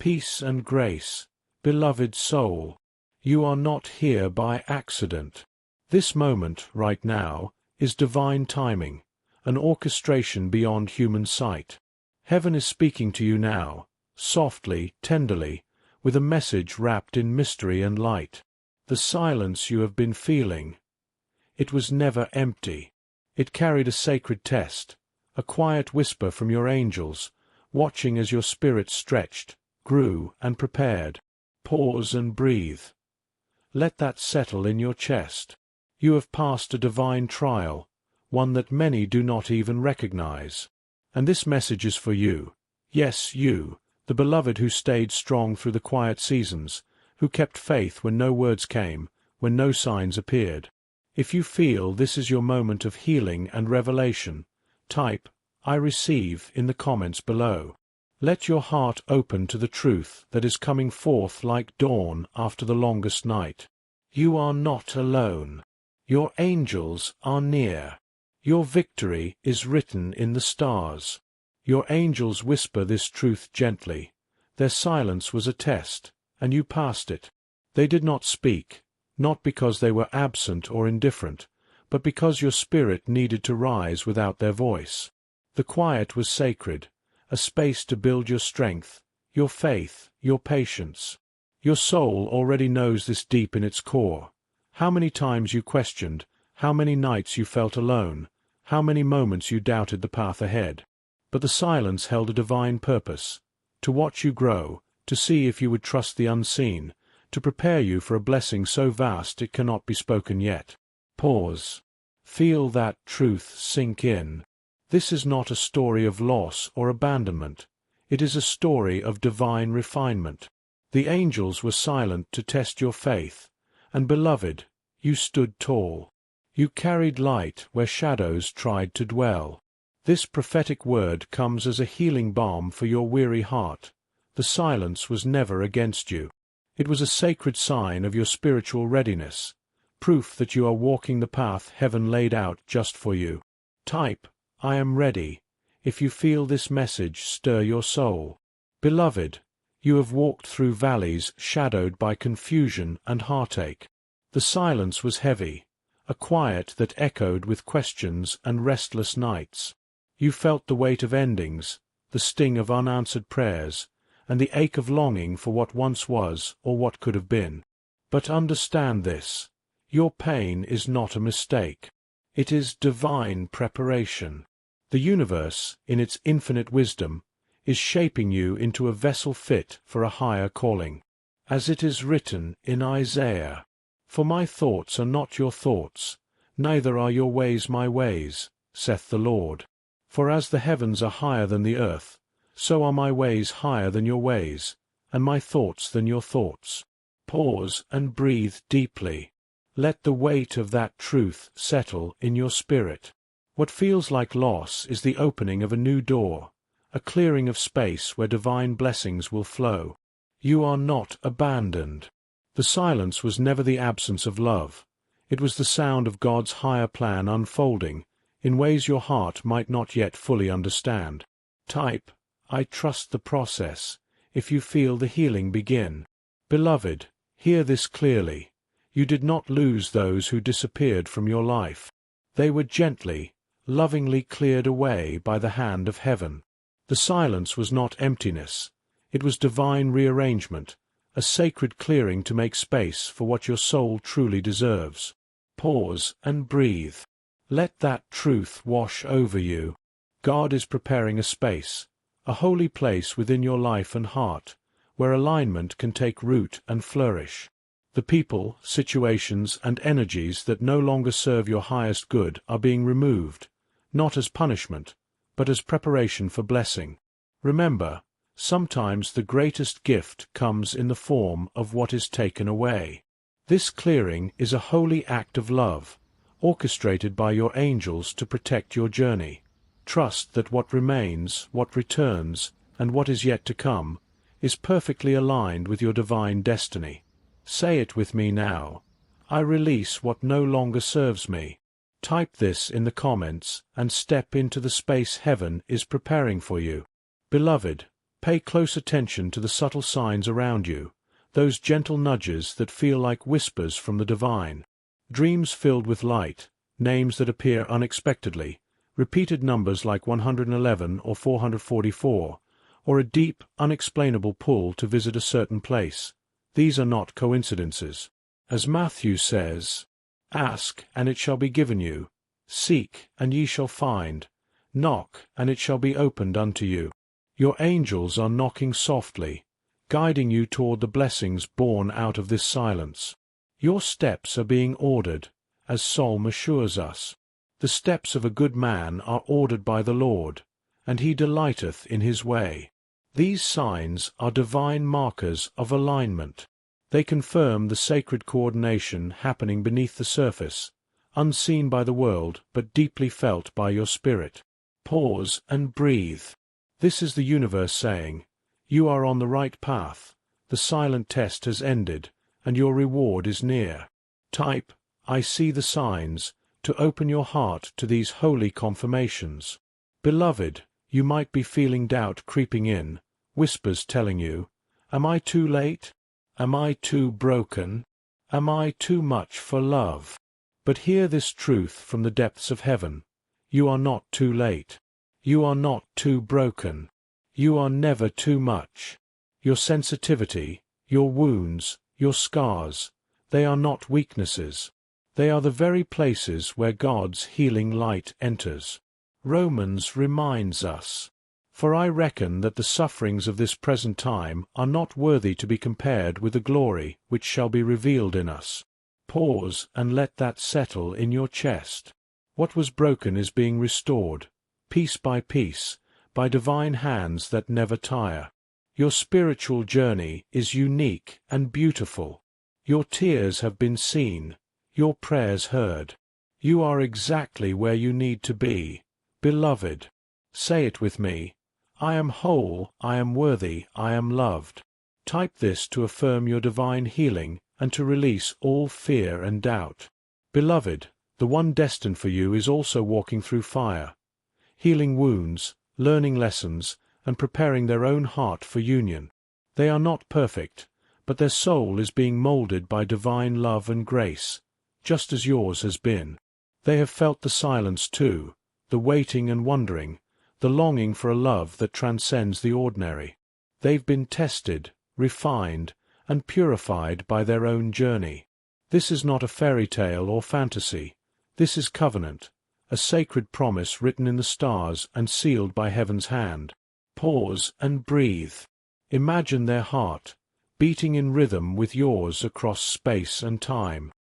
Peace and grace, beloved soul. You are not here by accident. This moment, right now, is divine timing, an orchestration beyond human sight. Heaven is speaking to you now, softly, tenderly, with a message wrapped in mystery and light. The silence you have been feeling, it was never empty. It carried a sacred test, a quiet whisper from your angels, watching as your spirit stretched, grew, and prepared. Pause and breathe. Let that settle in your chest. You have passed a divine trial, one that many do not even recognize. And this message is for you. Yes, you, the beloved who stayed strong through the quiet seasons, who kept faith when no words came, when no signs appeared. If you feel this is your moment of healing and revelation, type, "I receive," in the comments below. Let your heart open to the truth that is coming forth like dawn after the longest night. You are not alone. Your angels are near. Your victory is written in the stars. Your angels whisper this truth gently. Their silence was a test, and you passed it. They did not speak, not because they were absent or indifferent, but because your spirit needed to rise without their voice. The quiet was sacred, a space to build your strength, your faith, your patience. Your soul already knows this deep in its core. How many times you questioned, how many nights you felt alone, how many moments you doubted the path ahead. But the silence held a divine purpose, to watch you grow, to see if you would trust the unseen, to prepare you for a blessing so vast it cannot be spoken yet. Pause. Feel that truth sink in. This is not a story of loss or abandonment. It is a story of divine refinement. The angels were silent to test your faith, and beloved, you stood tall. You carried light where shadows tried to dwell. This prophetic word comes as a healing balm for your weary heart. The silence was never against you. It was a sacred sign of your spiritual readiness, proof that you are walking the path heaven laid out just for you. Type, "I am ready," if you feel this message stir your soul. Beloved, you have walked through valleys shadowed by confusion and heartache. The silence was heavy, a quiet that echoed with questions and restless nights. You felt the weight of endings, the sting of unanswered prayers, and the ache of longing for what once was or what could have been. But understand this, your pain is not a mistake. It is divine preparation. The universe, in its infinite wisdom, is shaping you into a vessel fit for a higher calling. As it is written in Isaiah, "For my thoughts are not your thoughts, neither are your ways my ways, saith the Lord. For as the heavens are higher than the earth, so are my ways higher than your ways, and my thoughts than your thoughts." Pause and breathe deeply. Let the weight of that truth settle in your spirit. What feels like loss is the opening of a new door, a clearing of space where divine blessings will flow. You are not abandoned. The silence was never the absence of love. It was the sound of God's higher plan unfolding, in ways your heart might not yet fully understand. Type, "I trust the process," if you feel the healing begin. Beloved, hear this clearly. You did not lose those who disappeared from your life. They were gently, lovingly cleared away by the hand of heaven. The silence was not emptiness. It was divine rearrangement, a sacred clearing to make space for what your soul truly deserves. Pause and breathe. Let that truth wash over you. God is preparing a space, a holy place within your life and heart, where alignment can take root and flourish. The people, situations, and energies that no longer serve your highest good are being removed, not as punishment, but as preparation for blessing. Remember, sometimes the greatest gift comes in the form of what is taken away. This clearing is a holy act of love, orchestrated by your angels to protect your journey. Trust that what remains, what returns, and what is yet to come, is perfectly aligned with your divine destiny. Say it with me now. "I release what no longer serves me." Type this in the comments and step into the space heaven is preparing for you. Beloved, Pay close attention to the subtle signs around you, those gentle nudges that feel like whispers from the divine. Dreams filled with light, names that appear unexpectedly, repeated numbers like 111 or 444, or a deep, unexplainable pull to visit a certain place. These are not coincidences. As Matthew says, "Ask, and it shall be given you. Seek, and ye shall find. Knock, and it shall be opened unto you." Your angels are knocking softly, guiding you toward the blessings born out of this silence. Your steps are being ordered, as Psalm assures us. The steps of a good man are ordered by the Lord, and he delighteth in his way. These signs are divine markers of alignment. They confirm the sacred coordination happening beneath the surface, unseen by the world but deeply felt by your spirit. Pause and breathe. This is the universe saying, you are on the right path, the silent test has ended, and your reward is near. Type, "I see the signs," to open your heart to these holy confirmations. Beloved, you might be feeling doubt creeping in, whispers telling you, "Am I too late? Am I too broken? Am I too much for love?" But hear this truth from the depths of heaven. You are not too late. You are not too broken. You are never too much. Your sensitivity, your wounds, your scars, they are not weaknesses. They are the very places where God's healing light enters. Romans reminds us, "For I reckon that the sufferings of this present time are not worthy to be compared with the glory which shall be revealed in us." Pause and let that settle in your chest. What was broken is being restored, piece by piece, by divine hands that never tire. Your spiritual journey is unique and beautiful. Your tears have been seen, your prayers heard. You are exactly where you need to be, beloved. Say it with me. I am whole, I am worthy, I am loved. Type this to affirm your divine healing and to release all fear and doubt. Beloved, the one destined for you is also walking through fire, healing wounds, learning lessons, and preparing their own heart for union. They are not perfect, but their soul is being molded by divine love and grace, just as yours has been. They have felt the silence too, the waiting and wondering, the longing for a love that transcends the ordinary. They've been tested, refined, and purified by their own journey. This is not a fairy tale or fantasy. This is covenant, a sacred promise written in the stars and sealed by heaven's hand. Pause and breathe. Imagine their heart, beating in rhythm with yours across space and time.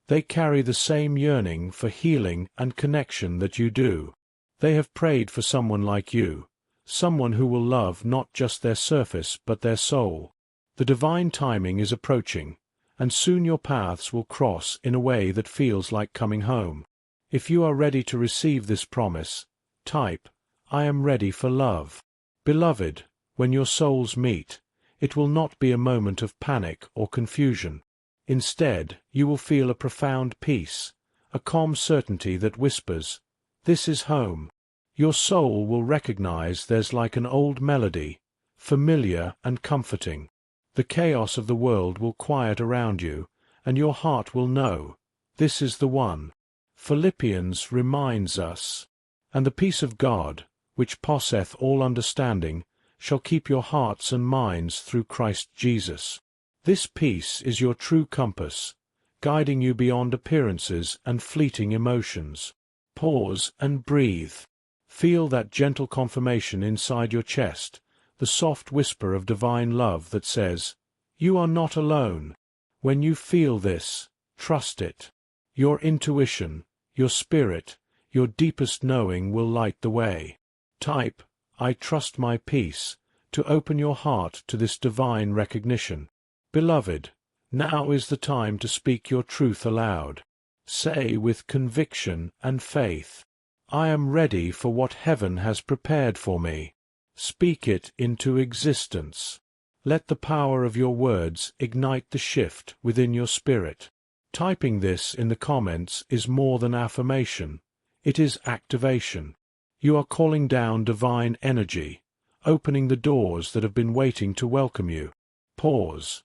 They carry the same yearning for healing and connection that you do. They have prayed for someone like you, someone who will love not just their surface but their soul. The divine timing is approaching, and soon your paths will cross in a way that feels like coming home. If you are ready to receive this promise, type, "I am ready for love." Beloved, when your souls meet, it will not be a moment of panic or confusion. Instead, you will feel a profound peace, a calm certainty that whispers, "This is home." Your soul will recognize there's like an old melody, familiar and comforting. The chaos of the world will quiet around you, and your heart will know, this is the one. Philippians reminds us, "And the peace of God, which passeth all understanding, shall keep your hearts and minds through Christ Jesus." This peace is your true compass, guiding you beyond appearances and fleeting emotions. Pause and breathe. Feel that gentle confirmation inside your chest, the soft whisper of divine love that says, "You are not alone." When you feel this, trust it. Your intuition, your spirit, your deepest knowing will light the way. Type, "I trust my peace," to open your heart to this divine recognition. Beloved, now is the time to speak your truth aloud. Say with conviction and faith, "I am ready for what heaven has prepared for me." Speak it into existence. Let the power of your words ignite the shift within your spirit. Typing this in the comments is more than affirmation. It is activation. You are calling down divine energy, opening the doors that have been waiting to welcome you. Pause.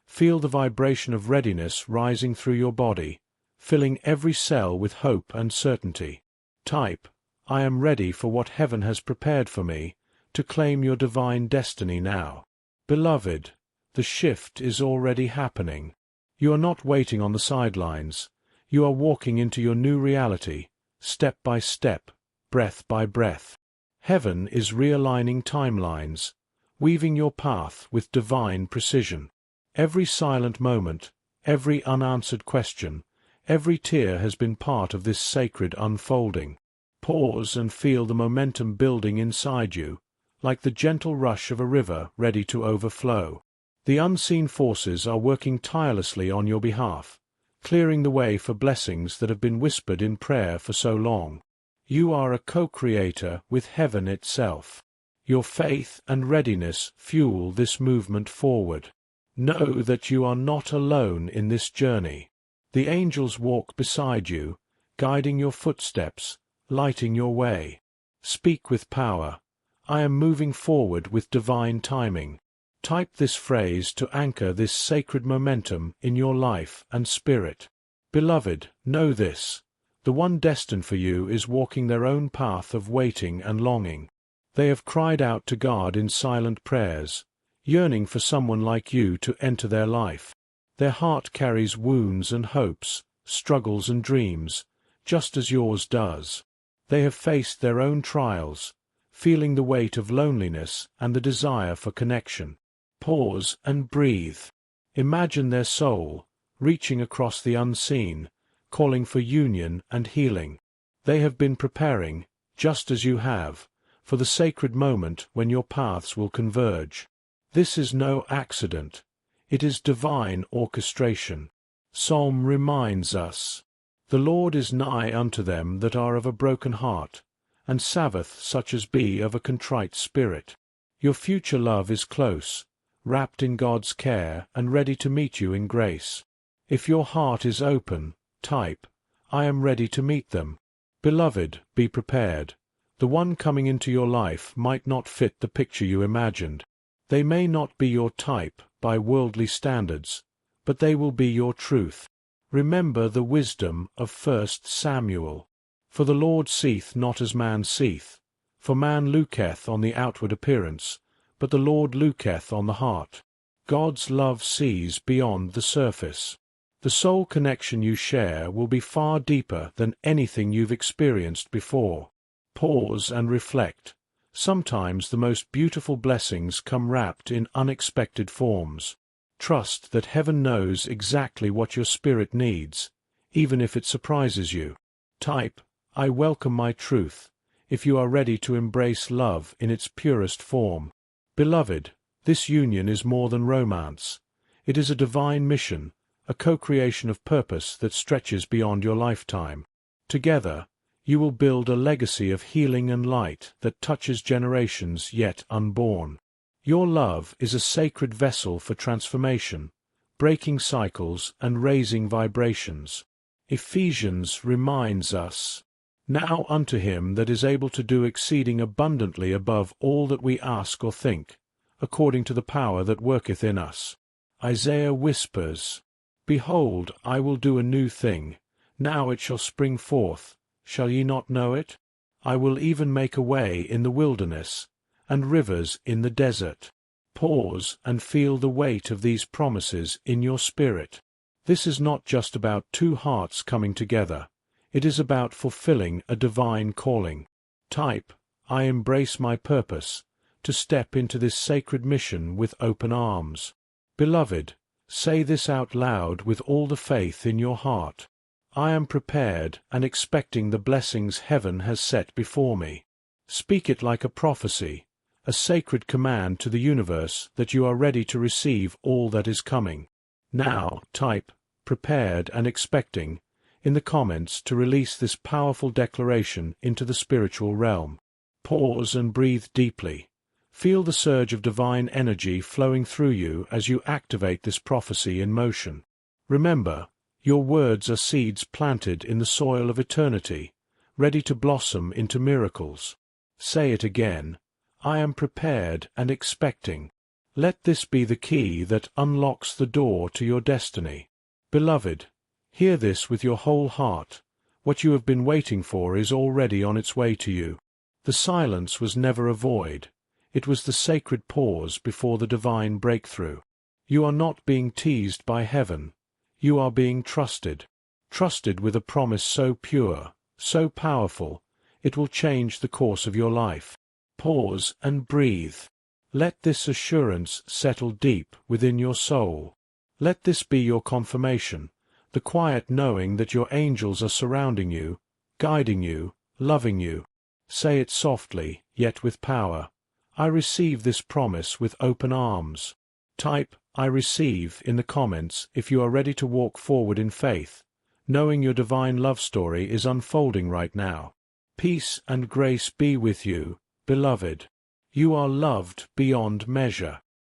Feel the vibration of readiness rising through your body, filling every cell with hope and certainty. Type, I am ready for what heaven has prepared for me, to claim your divine destiny now. Beloved, the shift is already happening. You are not waiting on the sidelines. You are walking into your new reality, step by step, breath by breath. Heaven is realigning timelines, weaving your path with divine precision. Every silent moment, every unanswered question, every tear has been part of this sacred unfolding. Pause and feel the momentum building inside you, like the gentle rush of a river ready to overflow. The unseen forces are working tirelessly on your behalf, clearing the way for blessings that have been whispered in prayer for so long. You are a co-creator with heaven itself. Your faith and readiness fuel this movement forward. Know that you are not alone in this journey. The angels walk beside you, guiding your footsteps, lighting your way. Speak with power. I am moving forward with divine timing. Type this phrase to anchor this sacred momentum in your life and spirit. Beloved, know this. The one destined for you is walking their own path of waiting and longing. They have cried out to God in silent prayers, yearning for someone like you to enter their life. Their heart carries wounds and hopes, struggles and dreams, just as yours does. They have faced their own trials, feeling the weight of loneliness and the desire for connection. Pause and breathe. Imagine their soul, reaching across the unseen, calling for union and healing. They have been preparing, just as you have, for the sacred moment when your paths will converge. This is no accident. It is divine orchestration. Psalm reminds us, "The Lord is nigh unto them that are of a broken heart, and saveth such as be of a contrite spirit." Your future love is close, wrapped in God's care and ready to meet you in grace. If your heart is open, type, I am ready to meet them. Beloved, be prepared. The one coming into your life might not fit the picture you imagined. They may not be your type by worldly standards, but they will be your truth. Remember the wisdom of 1 Samuel. For the Lord seeth not as man seeth, for man looketh on the outward appearance, but the Lord looketh on the heart. God's love sees beyond the surface. The soul connection you share will be far deeper than anything you've experienced before. Pause and reflect. Sometimes the most beautiful blessings come wrapped in unexpected forms. Trust that heaven knows exactly what your spirit needs, even if it surprises you. Type, I welcome my truth, if you are ready to embrace love in its purest form. Beloved, this union is more than romance. It is a divine mission, a co-creation of purpose that stretches beyond your lifetime. Together, you will build a legacy of healing and light that touches generations yet unborn. Your love is a sacred vessel for transformation, breaking cycles and raising vibrations. Ephesians reminds us, "Now unto him that is able to do exceeding abundantly above all that we ask or think, according to the power that worketh in us." Isaiah whispers, "Behold, I will do a new thing. Now it shall spring forth. Shall ye not know it? I will even make a way in the wilderness, and rivers in the desert." Pause and feel the weight of these promises in your spirit. This is not just about two hearts coming together. It is about fulfilling a divine calling. Type, I embrace my purpose, to step into this sacred mission with open arms. Beloved, say this out loud with all the faith in your heart. I am prepared and expecting the blessings heaven has set before me. Speak it like a prophecy, a sacred command to the universe that you are ready to receive all that is coming. Now, type, prepared and expecting, in the comments to release this powerful declaration into the spiritual realm. Pause and breathe deeply. Feel the surge of divine energy flowing through you as you activate this prophecy in motion. Remember, your words are seeds planted in the soil of eternity, ready to blossom into miracles. Say it again. I am prepared and expecting. Let this be the key that unlocks the door to your destiny. Beloved, hear this with your whole heart. What you have been waiting for is already on its way to you. The silence was never a void. It was the sacred pause before the divine breakthrough. You are not being teased by heaven. You are being trusted. Trusted with a promise so pure, so powerful, it will change the course of your life. Pause and breathe. Let this assurance settle deep within your soul. Let this be your confirmation, the quiet knowing that your angels are surrounding you, guiding you, loving you. Say it softly, yet with power. I receive this promise with open arms. Type, I receive, in the comments if you are ready to walk forward in faith, knowing your divine love story is unfolding right now. Peace and grace be with you, beloved. You are loved beyond measure.